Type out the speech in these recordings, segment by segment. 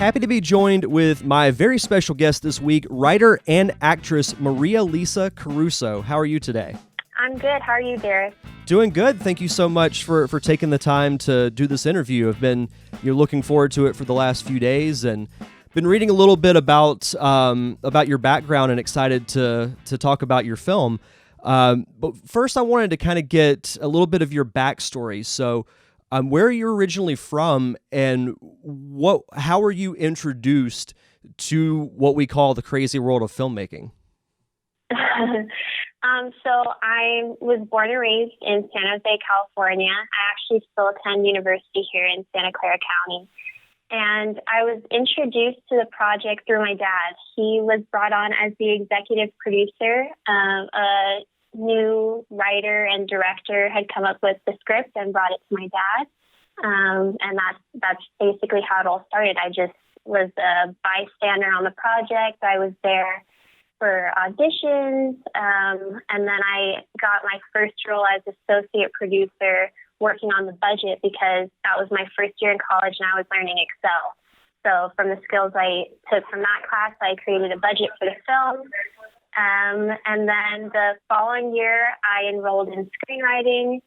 Happy to be joined with my very special guest this week, writer and actress Marialisa Caruso. How are you today? I'm good. How are you, Derek? Doing good. Thank you so much for taking the time to do this interview. I've been looking forward to it for the last few days and been reading a little bit about your background and excited to talk about your film. But first, I wanted to kind of get a little bit of your backstory. So, where are you originally from, and how were you introduced to what we call the crazy world of filmmaking? So I was born and raised in San Jose, California. I actually still attend university here in Santa Clara County. And I was introduced to the project through my dad. He was brought on as the executive producer. A new writer and director had come up with the script and brought it to my dad. And that's basically how it all started. I just was a bystander on the project. I was there for auditions, and then I got my first role as associate producer working on the budget because that was my first year in college and I was learning Excel. So from the skills I took from that class, I created a budget for the film. And then the following year, I enrolled in screenwriting,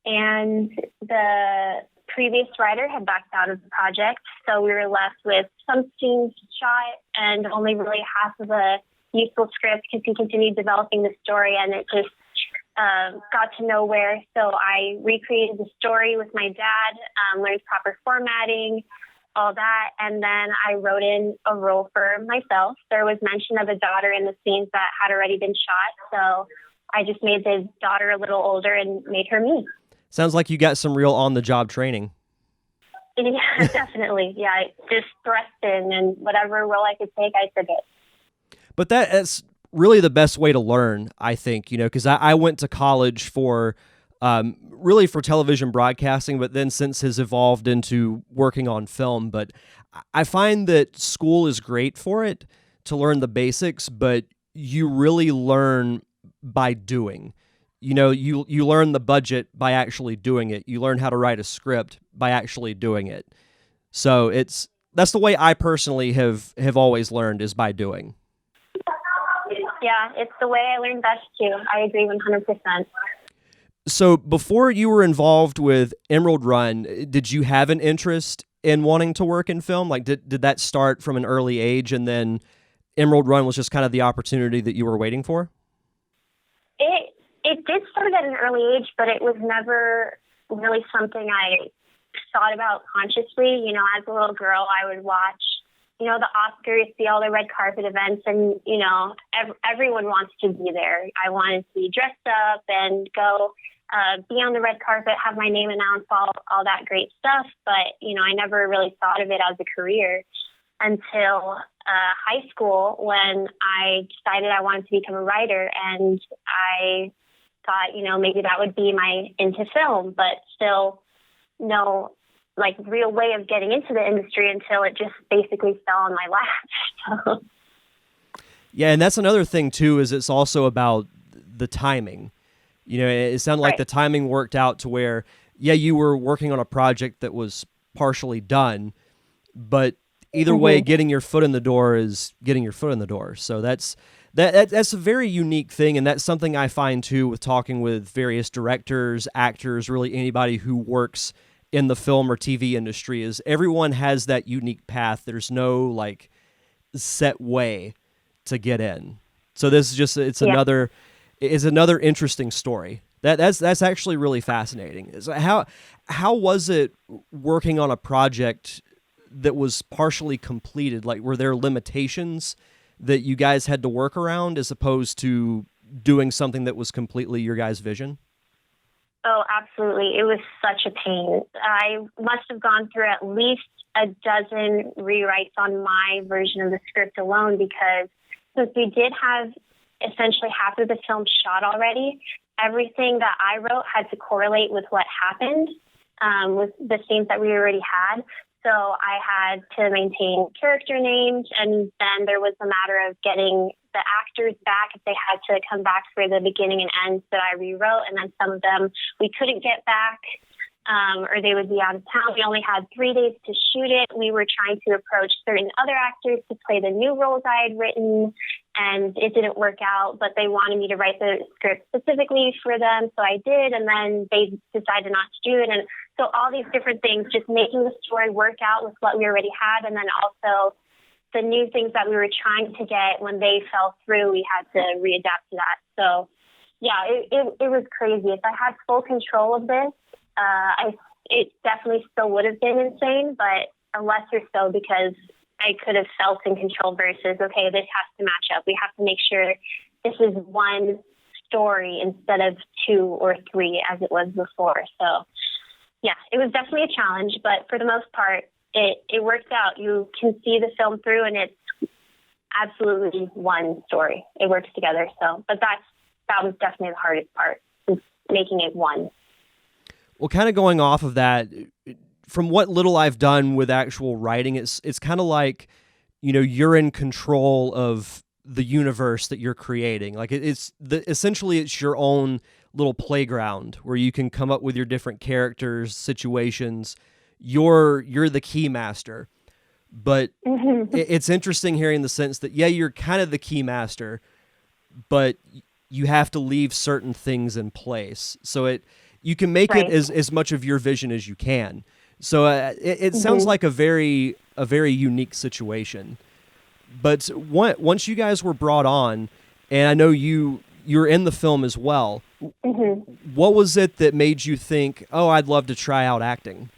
and the previous writer had backed out of the project. So we were left with some scenes shot and only really half of a useful script because he continued developing the story and it just got to nowhere. So I recreated the story with my dad, learned proper formatting, all that, and then I wrote in a role for myself. There was mention of a daughter in the scenes that had already been shot, so I just made the daughter a little older and made her me. Sounds like you got some real on-the-job training. Yeah, definitely. Yeah, I just thrust in, and whatever role I could take, I took it. But that's really the best way to learn, I think, because I went to college for really for television broadcasting, but then since has evolved into working on film. But I find that school is great for it to learn the basics, but you really learn by doing. You learn the budget by actually doing it. You learn how to write a script by actually doing it. So that's the way I personally have always learned, is by doing. Yeah, it's the way I learned best too. I agree 100%. So before you were involved with Emerald Run, did you have an interest in wanting to work in film? Like, did that start from an early age, and then Emerald Run was just kind of the opportunity that you were waiting for? It did start at an early age, but it was never really something I thought about consciously. As a little girl, I would watch the Oscars, see all the red carpet events, and, everyone wants to be there. I wanted to be dressed up and go be on the red carpet, have my name announced, all that great stuff. But, I never really thought of it as a career until high school, when I decided I wanted to become a writer. And I thought, maybe that would be my into film, but still no real way of getting into the industry until it just basically fell on my lap. So. Yeah, and that's another thing too, is it's also about the timing. It sounded like the timing worked out to where, you were working on a project that was partially done, but either way, getting your foot in the door is getting your foot in the door. So that's a very unique thing, and that's something I find too with talking with various directors, actors, really anybody who works in the film or TV industry, is everyone has that unique path. There's no set way to get in. So this is just another interesting story. That's actually really fascinating. So how was it working on a project that was partially completed? Like, were there limitations that you guys had to work around as opposed to doing something that was completely your guys' vision? Oh, absolutely. It was such a pain. I must have gone through at least a dozen rewrites on my version of the script alone, because since we did have essentially half of the film shot already, everything that I wrote had to correlate with what happened, with the scenes that we already had. So I had to maintain character names, and then there was a matter of getting the actors back if they had to come back for the beginning and ends that I rewrote, and then some of them we couldn't get back. or they would be out of town. We only had 3 days to shoot it. We were trying to approach certain other actors to play the new roles I had written, and it didn't work out, but they wanted me to write the script specifically for them, so I did, and then they decided not to do it. And so all these different things, just making the story work out with what we already had, and then also the new things that we were trying to get, when they fell through, we had to readapt to that. So yeah, it was crazy. If I had full control of this, it definitely still would have been insane, but a lesser so, because I could have felt in control versus, okay, this has to match up. We have to make sure this is one story instead of 2 or 3 as it was before. So yeah, it was definitely a challenge, but for the most part, it works out. You can see the film through, and it's absolutely one story. It works together. So, but that was definitely the hardest part, is making it one. Well, kind of going off of that, from what little I've done with actual writing, it's kind of like, you're in control of the universe that you're creating. Like essentially it's your own little playground where you can come up with your different characters, situations. You're the key master. But it's interesting hearing the sense that, yeah, you're kind of the key master, but you have to leave certain things in place. So you can make it as much of your vision as you can. So it sounds like a very unique situation. But once you guys were brought on, and I know you're in the film as well, what was it that made you think, oh, I'd love to try out acting?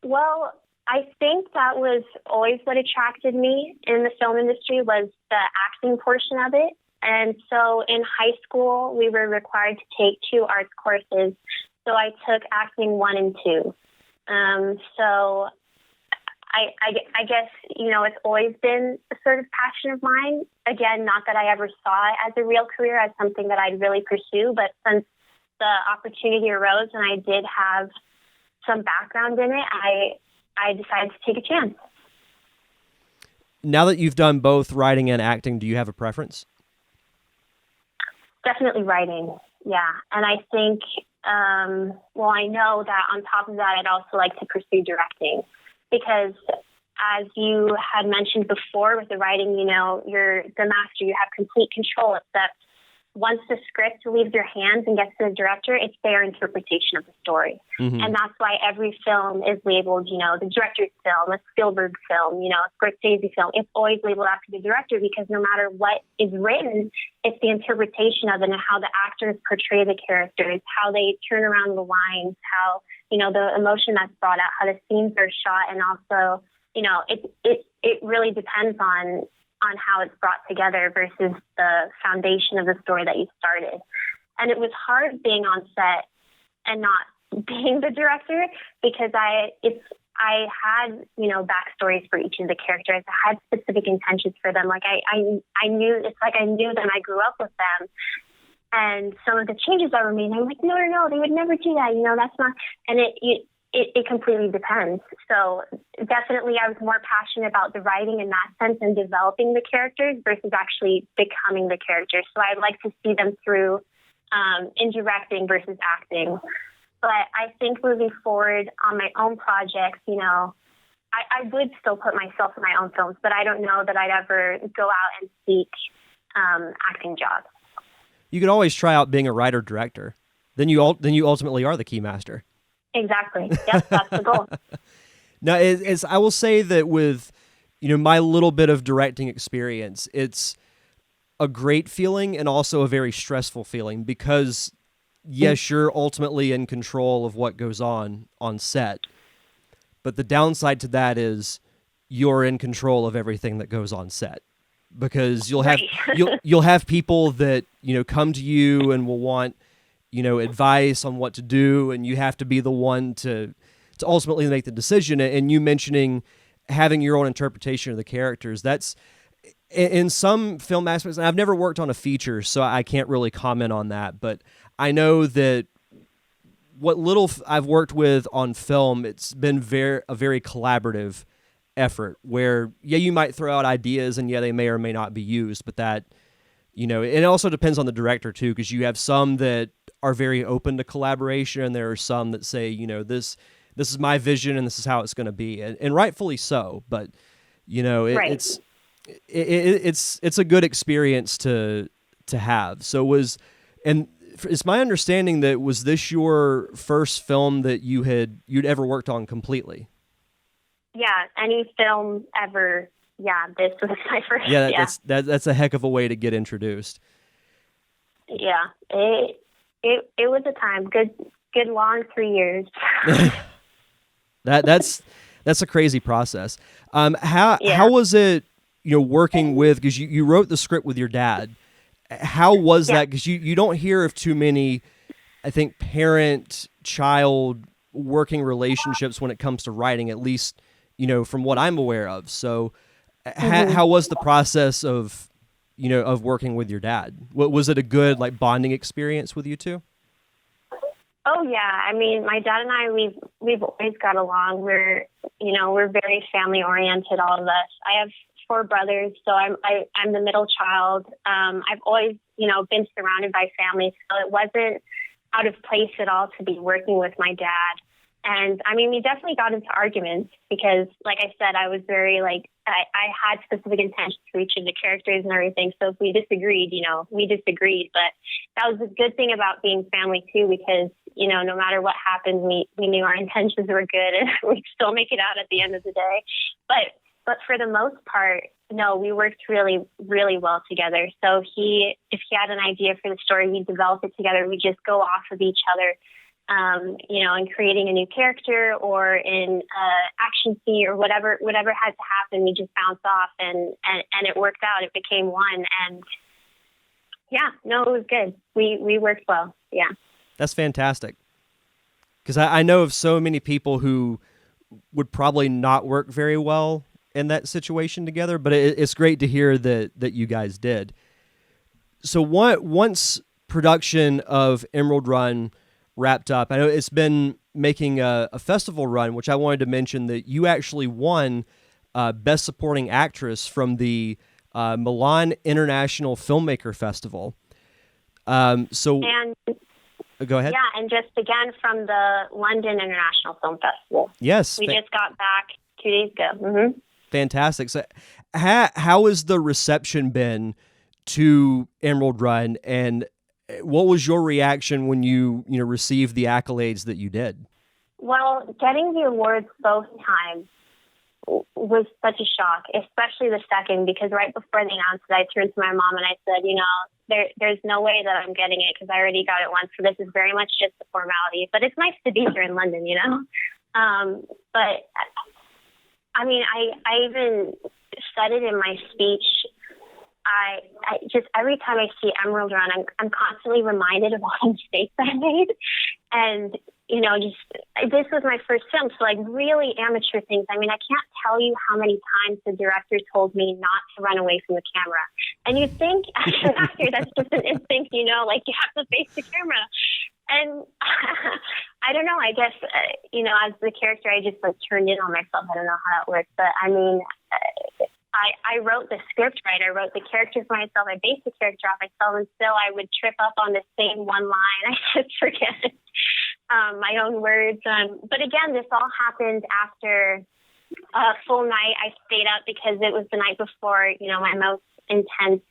Well, I think that was always what attracted me in the film industry, was the acting portion of it. And so in high school, we were required to take 2 arts courses. So I took acting 1 and 2. So I guess, it's always been a sort of passion of mine. Again, not that I ever saw it as a real career, as something that I'd really pursue, but since the opportunity arose and I did have some background in it, I decided to take a chance. Now that you've done both writing and acting, do you have a preference? Definitely writing, yeah. And I think, I know that on top of that, I'd also like to pursue directing, because as you had mentioned before with the writing, you're the master, you have complete control, except once the script leaves your hands and gets to the director, it's their interpretation of the story. And that's why every film is labeled, the director's film, a Spielberg film, a Scorsese film. It's always labeled after the director, because no matter what is written, it's the interpretation of it and how the actors portray the characters, how they turn around the lines, how, the emotion that's brought out, how the scenes are shot. And also, it really depends on how it's brought together versus the foundation of the story that you started. And it was hard being on set and not being the director, because I had, backstories for each of the characters. I had specific intentions for them. Like I knew, it's like I knew them, I grew up with them. And some of the changes that were made, I'm like, no, they would never do that. That's not, and it completely depends. So definitely I was more passionate about the writing in that sense and developing the characters versus actually becoming the characters. So I'd like to see them through in directing versus acting. But I think moving forward on my own projects, I would still put myself in my own films, but I don't know that I'd ever go out and seek acting jobs. You could always try out being a writer-director. Then you ultimately are the key master. Exactly. Yep, that's the goal. Now, as I will say that with, my little bit of directing experience, it's a great feeling and also a very stressful feeling, because, yes, you're ultimately in control of what goes on set. But the downside to that is you're in control of everything that goes on set, because you'll have you'll have people that come to you and will want advice on what to do, and you have to be the one to ultimately make the decision. And you mentioning having your own interpretation of the characters, that's in some film aspects. And I've never worked on a feature, so I can't really comment on that, but I know that what little I've worked with on film, it's been a very collaborative effort where, yeah, you might throw out ideas and, yeah, they may or may not be used, but You know, it also depends on the director too, because you have some that are very open to collaboration, and there are some that say, you know, this is my vision and this is how it's going to be, and rightfully so. But you know, Right. it's a good experience to have. So it's my understanding that was this your first film that you'd ever worked on completely? Yeah, any film ever. Yeah, this was my first. Yeah, Yeah, that's a heck of a way to get introduced. yeah. It was a time. Good long 3 years. That's a crazy process. How Yeah. how was it, you know, working with, because you wrote the script with your dad. How was Yeah. that? Because you don't hear of too many, I think, parent-child working relationships when it comes to writing, at least, you know, from what I'm aware of. So how was the process of, you know, of working with your dad? Was it a good, like, bonding experience with you two? Oh yeah, I mean, my dad and I, we've always got along. We're very family oriented, all of us. I have 4 brothers, so I'm the middle child. I've always, been surrounded by family, so it wasn't out of place at all to be working with my dad. And I mean, we definitely got into arguments because, like I said, I was very I had specific intentions for each of the characters and everything. So if we disagreed, we disagreed. But that was the good thing about being family too, because no matter what happened, we knew our intentions were good and we'd still make it out at the end of the day. But for the most part, no, we worked really, really well together. So if he had an idea for the story, we'd develop it together. We'd just go off of each other. In creating a new character or in action scene or whatever had to happen, we just bounced off and it worked out. It became one, and yeah, no, it was good. We worked well. Yeah, That's fantastic. Because I know of so many people who would probably not work very well in that situation together, but it's great to hear that you guys did. So once production of Emerald Run wrapped up, I know it's been making a festival run, which I wanted to mention that you actually won Best Supporting Actress from the Milan International Filmmaker Festival. and Go ahead. yeah, and just again from the London International Film Festival. Yes. We just got back 2 days ago. Mm-hmm. Fantastic. So how has the reception been to Emerald Run, and what was your reaction when you received the accolades that you did? Well, getting the awards both times was such a shock, especially the second, because right before they announced it, I turned to my mom and I said, there's no way that I'm getting it because I already got it once. So this is very much just a formality, but it's nice to be here in London, But I mean, I even said it in my speech. I just, every time I see Emerald Run, I'm constantly reminded of all the mistakes I made. And, this was my first film. So really amateur things. I mean, I can't tell you how many times the director told me not to run away from the camera. And you think as an actor, that's just an instinct, you have to face the camera. And I don't know, I guess, as the character, I just turned in on myself. I don't know how that works. But I mean, I wrote the script right. I wrote the character for myself. I based the character off myself, and still I would trip up on the same one line. I just forget my own words. But again, this all happened after a full night. I stayed up because it was the night before, my most intense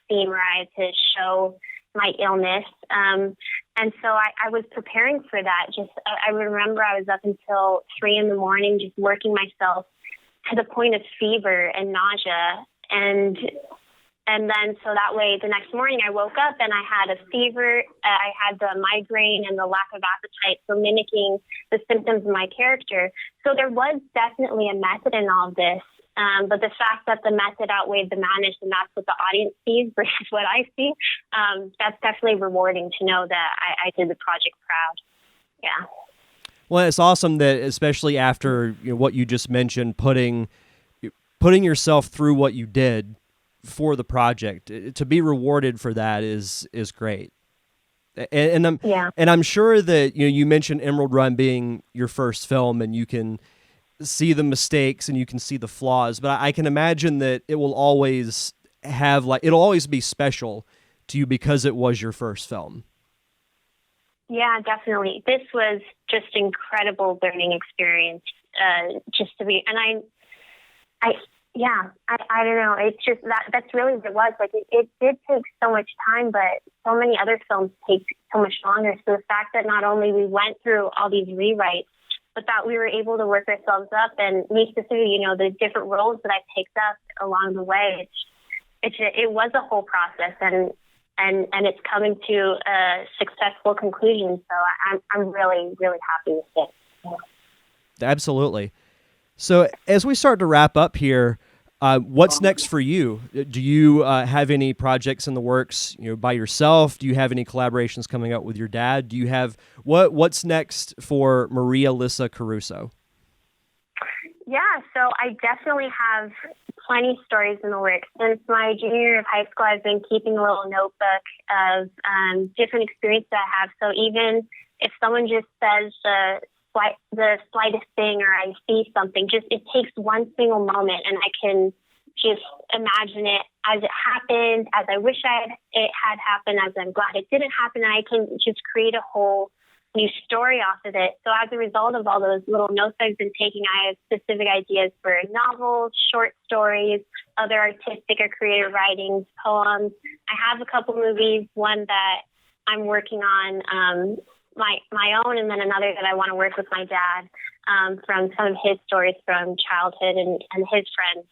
scene where I had to show my illness. And so I was preparing for that. I remember I was up until 3 a.m, just working myself to the point of fever and nausea. And then so that way the next morning I woke up and I had a fever, I had the migraine and the lack of appetite, so mimicking the symptoms of my character. So there was definitely a method in all of this. But the fact that the method outweighed the madness, and that's what the audience sees versus what I see, that's definitely rewarding to know that I did the project proud. Yeah. Well, it's awesome that, especially after what you just mentioned, putting yourself through what you did for the project, to be rewarded for that is great. And I'm sure that you mentioned Emerald Run being your first film, and you can see the mistakes and you can see the flaws, but I can imagine that it will always have like, it'll always be special to you because it was your first film. Yeah, definitely. This was just incredible learning experience. Just to be, and I don't know. It's just that's really what it was. Like it did take so much time, but so many other films take so much longer. So the fact that not only we went through all these rewrites, but that we were able to work ourselves up, and me specifically, the different roles that I picked up along the way. It was a whole process, and it's coming to a successful conclusion. So I'm really, really happy with it. Yeah. Absolutely. So as we start to wrap up here, what's next for you? Do you have any projects in the works, by yourself? Do you have any collaborations coming up with your dad? Do you have what's next for Marialisa Caruso? Yeah, so I definitely have plenty of stories in the works. Since my junior year of high school, I've been keeping a little notebook of different experiences I have. So even if someone just says the slightest thing, or I see something, it takes one single moment, and I can just imagine it as it happened, as I wish it had happened, as I'm glad it didn't happen, and I can just create a whole new story off of it. So as a result of all those little notes I've been taking, I have specific ideas for novels, short stories, other artistic or creative writings, poems. I have a couple movies, one that I'm working on, my own, and then another that I want to work with my dad from some of his stories from childhood and his friends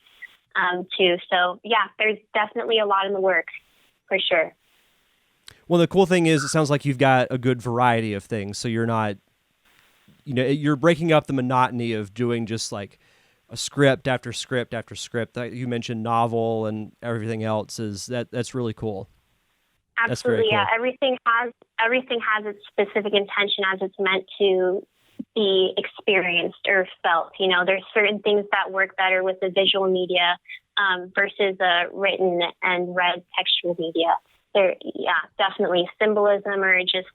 too. So yeah, there's definitely a lot in the works for sure. Well, the cool thing is it sounds like you've got a good variety of things. So you're not, you're breaking up the monotony of doing just like a script after script after script. You mentioned novel and everything else. That's really cool. Absolutely, cool. Yeah. Everything has its specific intention as it's meant to be experienced or felt. There's certain things that work better with the visual media versus written and read textual media. There, definitely symbolism or just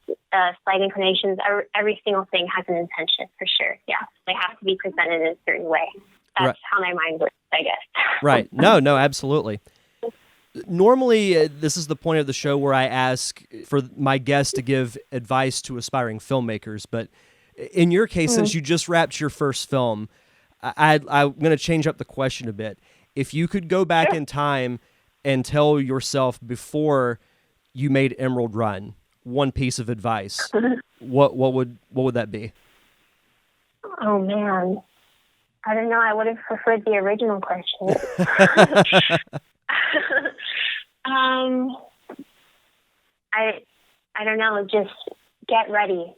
slight inclinations. Every single thing has an intention for sure. Yeah, they have to be presented in a certain way. That's how my mind works, I guess. Right. No, absolutely. Normally, this is the point of the show where I ask for my guests to give advice to aspiring filmmakers. But in your case, since you just wrapped your first film, I'm going to change up the question a bit. If you could go back in time and tell yourself before you made Emerald Run one piece of advice, what would that be? Oh man, I don't know. I would have preferred the original question. I don't know. Just get ready.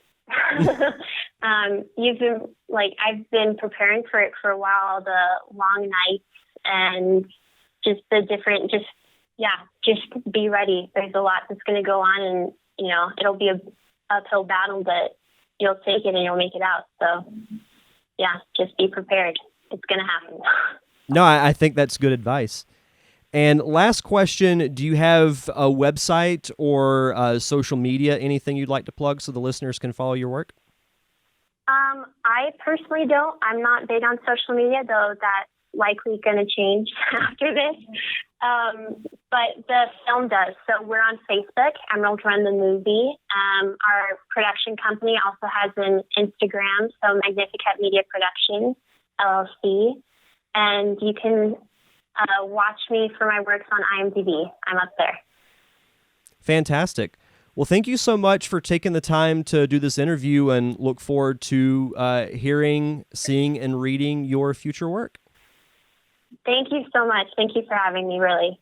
I've been preparing for it for a while. The long nights and just the different. Just be ready. There's a lot that's going to go on, and it'll be a uphill battle, but you'll take it and you'll make it out. So yeah, just be prepared. It's going to happen. No, I think that's good advice. And last question, do you have a website or social media, anything you'd like to plug so the listeners can follow your work? I personally don't. I'm not big on social media, though that's likely going to change after this. But the film does. So we're on Facebook, Emerald Run the Movie. Our production company also has an Instagram, so Magnificat Media Productions, LLC. And you can watch me for my works on IMDb. I'm up there. Fantastic. Well, thank you so much for taking the time to do this interview, and look forward to hearing, seeing, and reading your future work. Thank you so much. Thank you for having me, really.